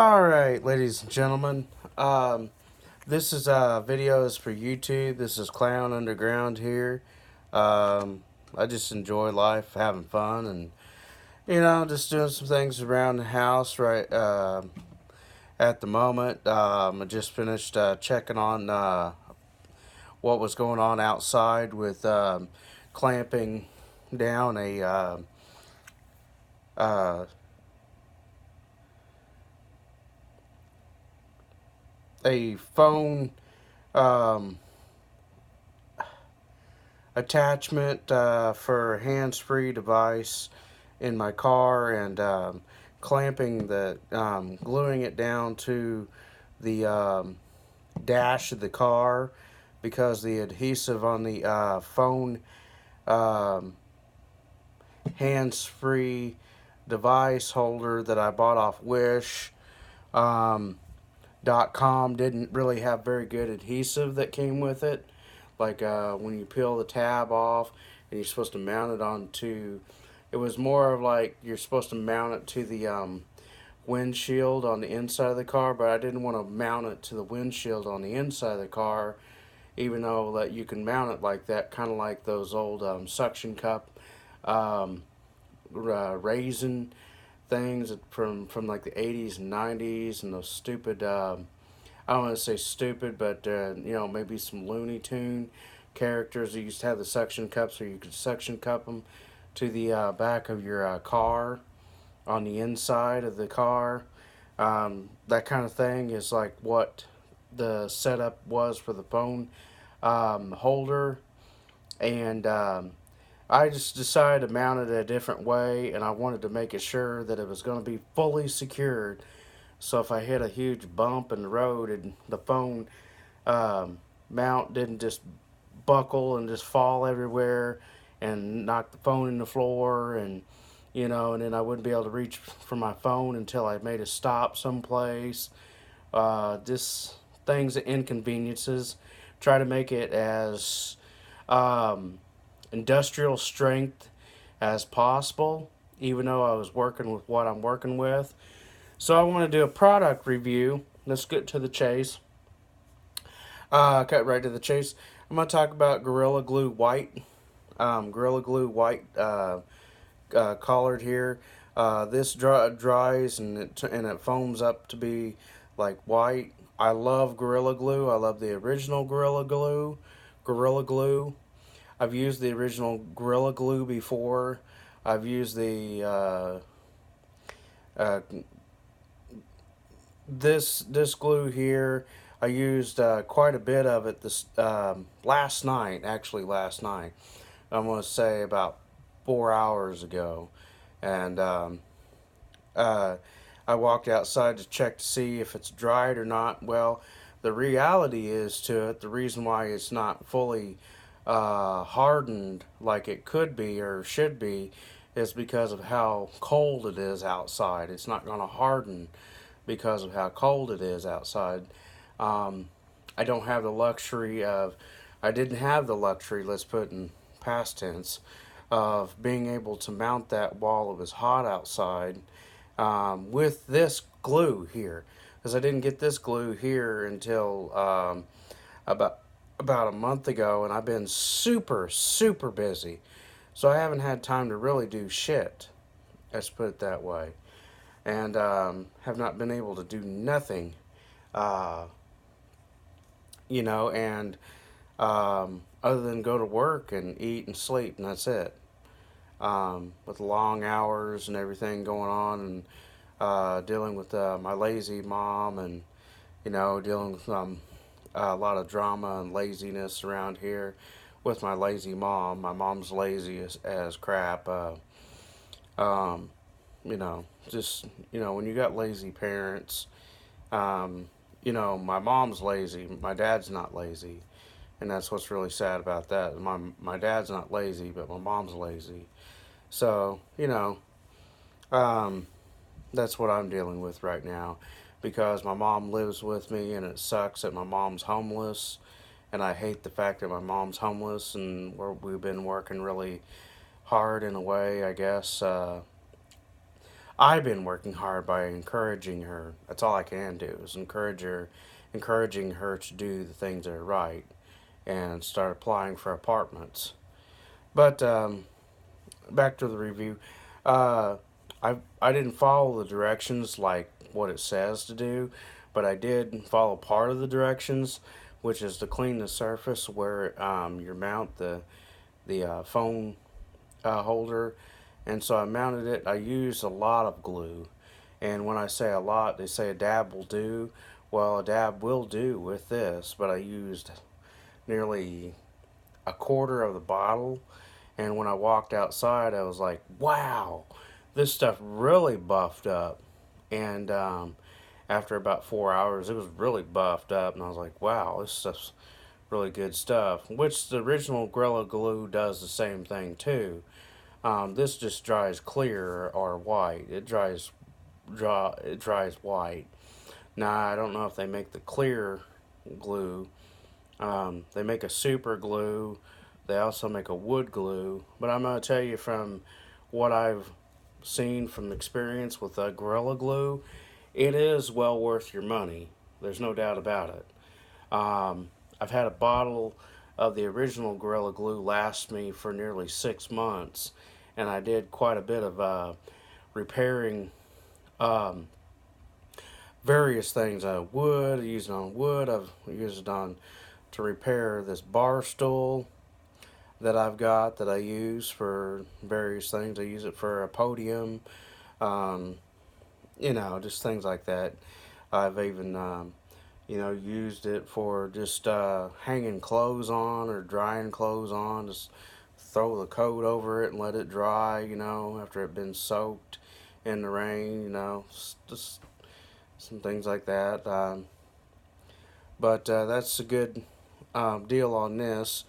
All right, ladies and gentlemen. This is videos for YouTube. This is Clown Underground here. I just enjoy life, having fun, and just doing some things around the house right at the moment. I just finished checking on what was going on outside with clamping down uh, a phone. Um, Attachment for a hands-free device in my car and clamping gluing it down to the dash of the car because the adhesive on the phone um, hands-free device holder that I bought off Wish um, .com didn't really have very good adhesive that came with it. Like when you peel the tab off and you're supposed to mount it onto, it was more of like you're supposed to mount it to the windshield on the inside of the car, but I didn't want to mount it to the windshield on the inside of the car, even though that you can mount it like that, kind of like those old suction cup um, raisin things from like the 80s and 90s and those stupid I don't want to say stupid, but maybe some Looney Tune characters that used to have the suction cups, so you could suction cup them to the back of your car on the inside of the car. That kind of thing is like what the setup was for the phone holder, and I just decided to mount it a different way, and I wanted to make it sure that it was going to be fully secured. So if I hit a huge bump in the road and the phone um, mount didn't just buckle and just fall everywhere and knock the phone in the floor and then I wouldn't be able to reach for my phone until I made a stop someplace. Just things, inconveniences. Try to make it as um, industrial strength as possible, even though I was working with what I'm working with. So I want to do a product review. Let's get to the chase. Cut right to the chase. I'm going to talk about Gorilla Glue White. Gorilla Glue White collared here. This dries and it foams up to be like white. I love Gorilla Glue. I love the original Gorilla Glue. Gorilla Glue. I've used the original Gorilla Glue before. I've used the uh, this glue here. I used quite a bit of it this last night. Actually, last night. I'm going to say about 4 hours ago, and uh, I walked outside to check to see if it's dried or not. Well, the reality is to it. The reason why it's not fully hardened like it could be or should be is because of how cold it is outside. It's not going to harden because of how cold it is outside. Um, I don't have the luxury of, I didn't have the luxury, let's put in past tense, of being able to mount that while it was hot outside with this glue here. Because I didn't get this glue here until about about a month ago, and I've been super busy, so I haven't had time to really do shit. Let's put it that way, and have not been able to do nothing, uh, and other than go to work and eat and sleep, and that's it. With long hours and everything going on, and dealing with my lazy mom, and dealing with a lot of drama and laziness around here with my lazy mom. My mom's lazy as crap. Um, just when you got lazy parents, um, my mom's lazy. My dad's not lazy, and that's what's really sad about that. My dad's not lazy, but my mom's lazy. So um, that's what I'm dealing with right now, because my mom lives with me, and it sucks that my mom's homeless, and I hate the fact that my mom's homeless, and we've been working really hard in a way, I guess. I've been working hard by encouraging her. That's all I can do is encouraging her to do the things that are right and start applying for apartments. But back to the review. Uh, I didn't follow the directions like what it says to do, but I did follow part of the directions, which is to clean the surface where you mount the phone holder. And so I mounted it. I used a lot of glue, and when I say a lot, they say a dab will do. Well, a dab will do with this, but I used nearly a quarter of the bottle. And when I walked outside, I was like, wow, this stuff really buffed up. And after about 4 hours, it was really buffed up. And I was like, wow, this stuff's really good stuff. Which the original Gorilla Glue does the same thing too. This just dries clear or white. It dries white. Now I don't know if they make the clear glue. They make a super glue. They also make a wood glue. But I'm gonna tell you from what I've seen from experience with Gorilla Glue, it is well worth your money. There's no doubt about it. I've had a bottle of the original Gorilla Glue last me for nearly 6 months, and I did quite a bit of repairing um, various things. Wood, I used it on wood. I've used it on to repair this bar stool that I've got that I use for various things. I use it for a podium, um, just things like that. I've even used it for just hanging clothes on or drying clothes on. Just throw the coat over it and let it dry, after it been soaked in the rain, just some things like that. But that's a good deal on this.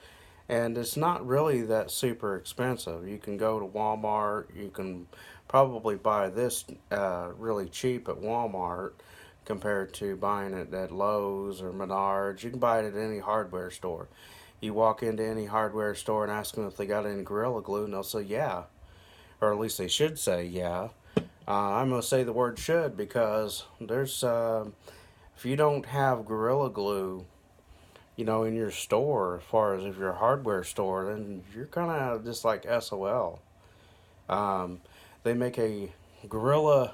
And it's not really that super expensive. You can go to Walmart. You can probably buy this really cheap at Walmart compared to buying it at Lowe's or Menards. You can buy it at any hardware store. You walk into any hardware store and ask them if they got any Gorilla Glue, and they'll say yeah, or at least they should say yeah. I'm gonna say the word should because there's if you don't have Gorilla Glue, in your store, as far as if you're a hardware store, then you're kind of just like SOL. Um, they make a Gorilla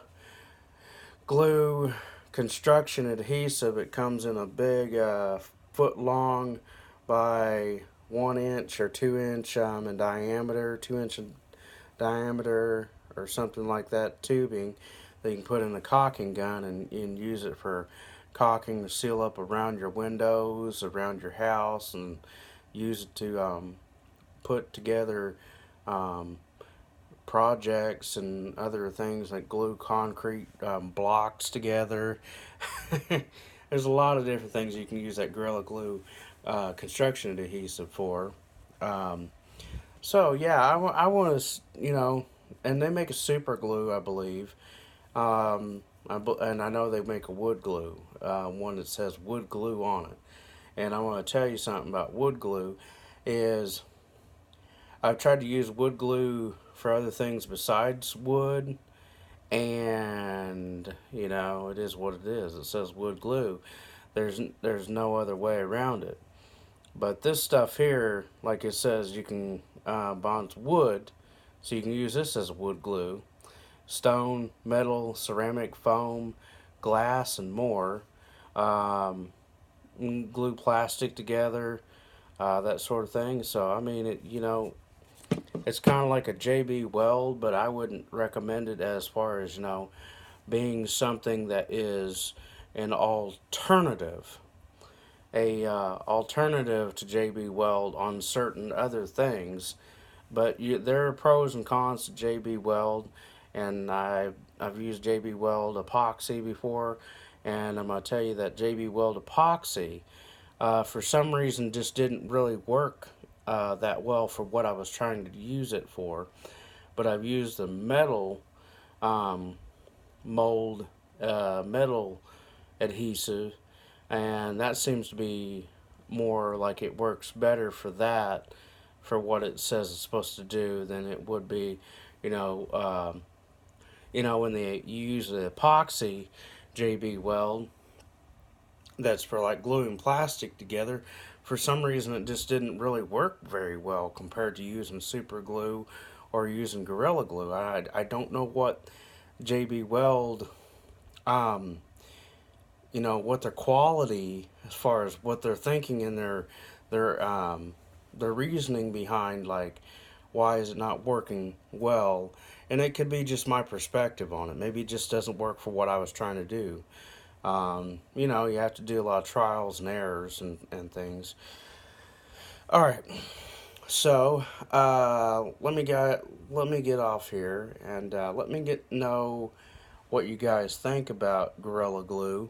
Glue construction adhesive. It comes in a big foot long by 1 inch or 2 inch in diameter, 2 inch in diameter or something like that tubing that you can put in a caulking gun and use it for caulking to seal up around your windows, around your house, and use it to put together um, projects and other things like glue concrete blocks together. There's a lot of different things you can use that Gorilla Glue construction adhesive for. Um, so yeah, I want to, and they make a super glue, I believe. And I know they make a wood glue, one that says wood glue on it. And I want to tell you something about wood glue is I've tried to use wood glue for other things besides wood, and it is what it is. It says wood glue. There's no other way around it. But this stuff here, like it says, you can bond wood, so you can use this as wood glue. Stone, metal, ceramic, foam, glass, and more. Um, Glue plastic together, that sort of thing. So I mean, it's kind of like a JB Weld, but I wouldn't recommend it as far as being something that is an alternative, alternative to JB Weld on certain other things. But there are pros and cons to JB Weld, and I've used JB Weld epoxy before, and I'm gonna tell you that JB Weld epoxy, for some reason, just didn't really work that well for what I was trying to use it for. But I've used the metal um, mold, metal adhesive, and that seems to be more like it works better for that, for what it says it's supposed to do, than it would be, you know, um, You know, when you use the epoxy JB Weld, that's for like gluing plastic together, for some reason it just didn't really work very well compared to using super glue or using Gorilla Glue. I don't know what JB Weld, um, you know, what their quality, as far as what they're thinking in their their reasoning behind, like, why is it not working well. And it could be just my perspective on it. Maybe it just doesn't work for what I was trying to do. You know, you have to do a lot of trials and errors and things. All right, so let me get off here and let me get know what you guys think about Gorilla Glue,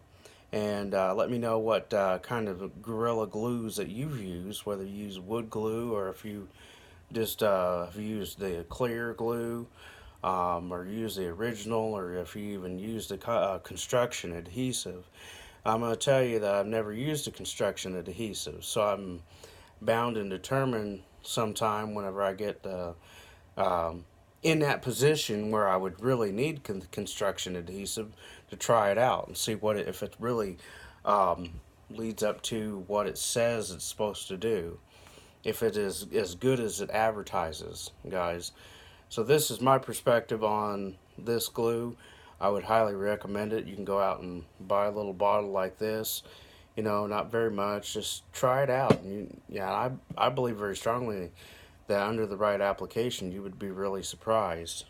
and let me know what kind of Gorilla Glues that you've used, whether you use wood glue or if you just if you use the clear glue, or use the original, or if you even use the construction adhesive. I'm going to tell you that I've never used a construction adhesive, so I'm bound and determined sometime whenever I get in that position where I would really need construction adhesive to try it out and see what if it really um, leads up to what it says it's supposed to do. If it is as good as it advertises, guys. So this is my perspective on this glue. I would highly recommend it. You can go out and buy a little bottle like this. You know, not very much. Just try it out. And yeah, I believe very strongly that under the right application, you would be really surprised.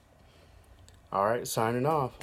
All right, signing off.